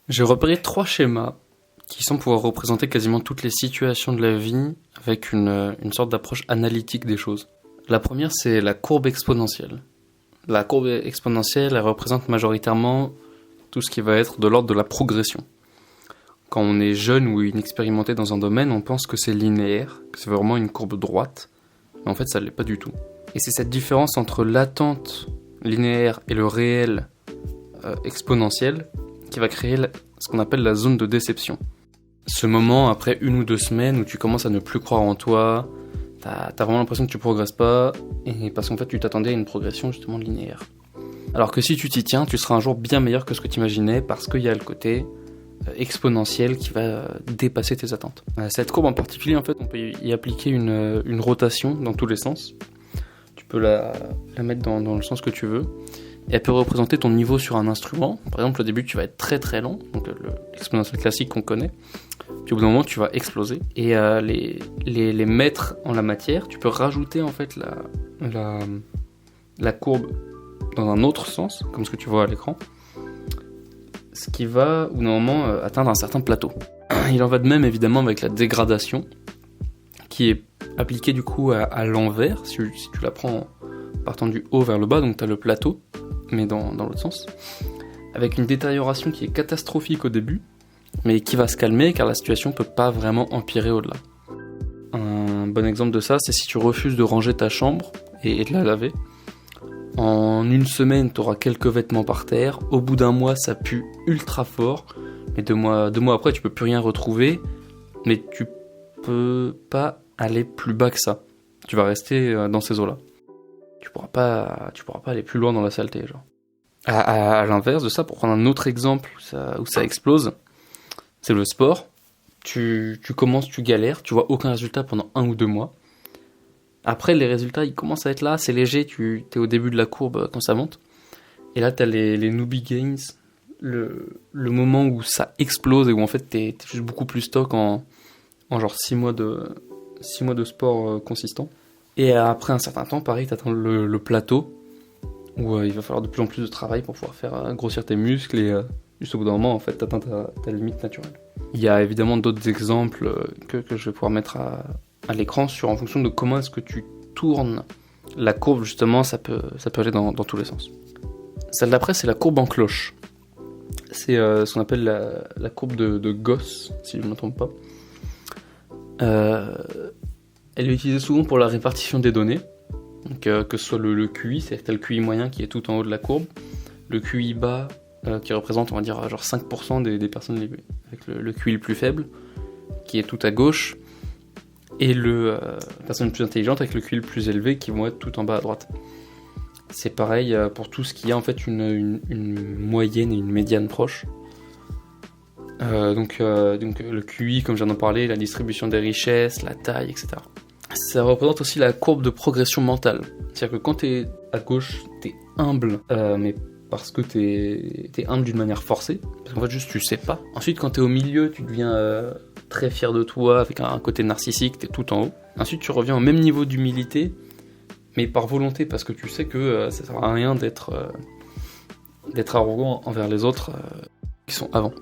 J'ai repéré 3 schémas qui semblent pouvoir représenter quasiment toutes les situations de la vie avec une sorte d'approche analytique des choses. La première, c'est la courbe exponentielle. La courbe exponentielle, elle représente majoritairement tout ce qui va être de l'ordre de la progression. Quand on est jeune ou inexpérimenté dans un domaine, on pense que c'est linéaire, que c'est vraiment une courbe droite, mais en fait ça ne l'est pas du tout. Et c'est cette différence entre l'attente linéaire et le réel exponentiel qui va créer ce qu'on appelle la zone de déception. Ce moment après 1 ou 2 semaines où tu commences à ne plus croire en toi, t'as vraiment l'impression que tu progresses pas, et parce qu'en fait tu t'attendais à une progression justement linéaire. Alors que si tu t'y tiens, tu seras un jour bien meilleur que ce que tu imaginais parce qu'il y a le côté exponentiel qui va dépasser tes attentes. Cette courbe en particulier, en fait, on peut y appliquer une rotation dans tous les sens. Tu peux la mettre dans le sens que tu veux. Et elle peut représenter ton niveau sur un instrument. Par exemple, au début, tu vas être très très lent, donc l'exponentiel classique qu'on connaît. Puis au bout d'un moment, tu vas exploser. Et les mètres en la matière, tu peux rajouter en fait la courbe dans un autre sens, comme ce que tu vois à l'écran. Ce qui va, au bout d'un moment, atteindre un certain plateau. Il en va de même évidemment avec la dégradation, qui est appliquée du coup à l'envers, si tu la prends partant du haut vers le bas, donc tu as le plateau, mais dans l'autre sens, avec une détérioration qui est catastrophique au début, mais qui va se calmer car la situation peut pas vraiment empirer au-delà. Un bon exemple de ça, c'est si tu refuses de ranger ta chambre et de la laver. En 1 semaine, tu auras quelques vêtements par terre, au bout d'1 mois, ça pue ultra fort, mais 2 mois après, tu peux plus rien retrouver, mais tu peux pas aller plus bas que ça. Tu vas rester dans ces eaux-là. Tu pourras pas aller plus loin dans la saleté, genre. À l'inverse de ça, pour prendre un autre exemple où ça explose, c'est le sport. Tu commences, tu galères, tu vois aucun résultat pendant 1 ou 2 mois. Après, les résultats, ils commencent à être là, c'est léger, t'es au début de la courbe quand ça monte. Et là, t'as les newbie gains, le moment où ça explose et où en fait t'es juste beaucoup plus stock en genre 6 mois de sport consistant. Et après un certain temps, pareil, t'atteins le plateau où il va falloir de plus en plus de travail pour pouvoir faire grossir tes muscles et juste au bout d'un moment, en fait, t'atteins ta limite naturelle. Il y a évidemment d'autres exemples que je vais pouvoir mettre à l'écran en fonction de comment est-ce que tu tournes la courbe. Justement, ça peut aller dans tous les sens. Celle d'après, c'est la courbe en cloche. C'est ce qu'on appelle la courbe de Gauss, si je ne me trompe pas. Elle est utilisée souvent pour la répartition des données, donc, que ce soit le QI, c'est-à-dire que tu as le QI moyen qui est tout en haut de la courbe, le QI bas qui représente, on va dire, genre 5% des personnes avec le QI le plus faible, qui est tout à gauche, et les personnes les plus intelligentes avec le QI le plus élevé qui vont être tout en bas à droite. C'est pareil pour tout ce qui a en fait une moyenne et une médiane proche. Donc le QI, comme j'en ai parlé, la distribution des richesses, la taille, etc. Ça représente aussi la courbe de progression mentale. C'est-à-dire que quand t'es à gauche, t'es humble, mais parce que t'es humble d'une manière forcée, parce qu'en fait juste tu sais pas. Ensuite quand t'es au milieu, tu deviens très fier de toi, avec un côté narcissique, t'es tout en haut. Ensuite tu reviens au même niveau d'humilité, mais par volonté, parce que tu sais que ça sert à rien d'être arrogant envers les autres qui sont avant.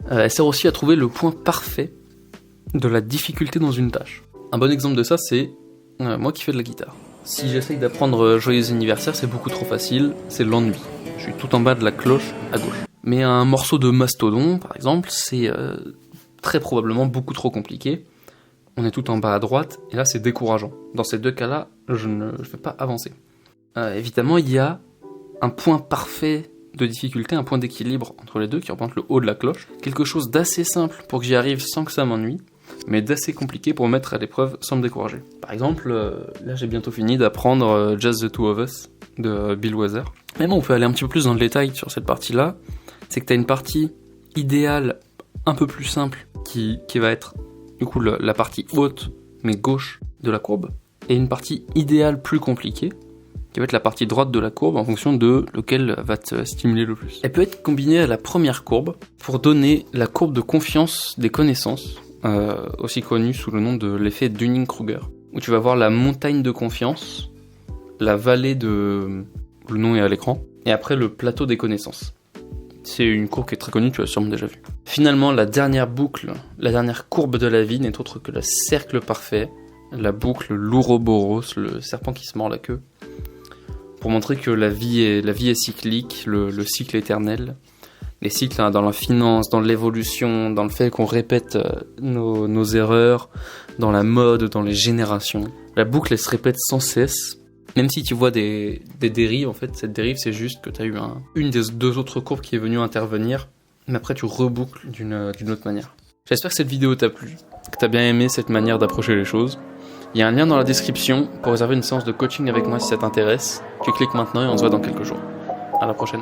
Elle sert aussi à trouver le point parfait de la difficulté dans une tâche. Un bon exemple de ça, c'est moi qui fais de la guitare. Si j'essaye d'apprendre Joyeux anniversaire, c'est beaucoup trop facile, c'est l'ennui. Je suis tout en bas de la cloche à gauche. Mais un morceau de Mastodon, par exemple, c'est très probablement beaucoup trop compliqué. On est tout en bas à droite, et là c'est décourageant. Dans ces 2 cas-là, je ne vais pas avancer. Évidemment, il y a un point parfait de difficulté, un point d'équilibre entre les deux qui représente le haut de la cloche. Quelque chose d'assez simple pour que j'y arrive sans que ça m'ennuie, mais d'assez compliqué pour mettre à l'épreuve sans me décourager. Par exemple, là j'ai bientôt fini d'apprendre Just the Two of Us de Bill Withers. Mais bon, on peut aller un petit peu plus dans le détail sur cette partie-là. C'est que tu as une partie idéale un peu plus simple qui va être du coup la partie haute mais gauche de la courbe, et une partie idéale plus compliquée qui va être la partie droite de la courbe en fonction de lequel va te stimuler le plus. Elle peut être combinée à la première courbe pour donner la courbe de confiance des connaissances, aussi connue sous le nom de l'effet Dunning-Kruger, où tu vas voir la montagne de confiance, la vallée le nom est à l'écran, et après le plateau des connaissances. C'est une courbe qui est très connue, tu l'as sûrement déjà vue. Finalement, la dernière boucle, la dernière courbe de la vie n'est autre que le cercle parfait, la boucle l'ouroboros, le serpent qui se mord la queue, pour montrer que la vie est cyclique, le cycle éternel. Les cycles dans la finance, dans l'évolution, dans le fait qu'on répète nos erreurs, dans la mode, dans les générations. La boucle, elle se répète sans cesse. Même si tu vois des dérives, en fait, cette dérive, c'est juste que tu as eu une des deux autres courbes qui est venue intervenir, mais après tu reboucles d'une autre manière. J'espère que cette vidéo t'a plu, que tu as bien aimé cette manière d'approcher les choses. Il y a un lien dans la description pour réserver une séance de coaching avec moi si ça t'intéresse. Tu cliques maintenant et on se voit dans quelques jours. À la prochaine.